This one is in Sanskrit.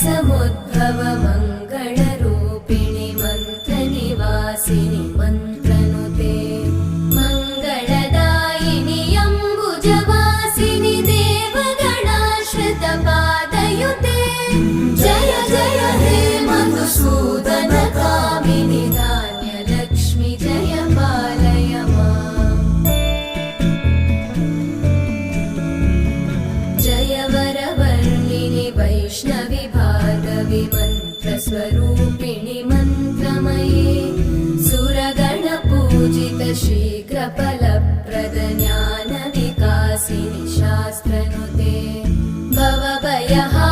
समुद्भव मङ्गलरूपिणि मन्त्रनिवासिनि मन्त्रनुते मङ्गलदायिनि अम्बुजवासिनि देवगणाश्रितपादयुते जय जय हे मधुसूदन कामिनि धान्यलक्ष्मि जय पालय माम् जय वरवर्णिनि वैष्णवि भार्गवि मन्त्रस्वरूपिणि मन्त्रमये सुरगणपूजित शीघ्रफलप्रद ज्ञानविकासिनि शास्त्रनुते भवभयहा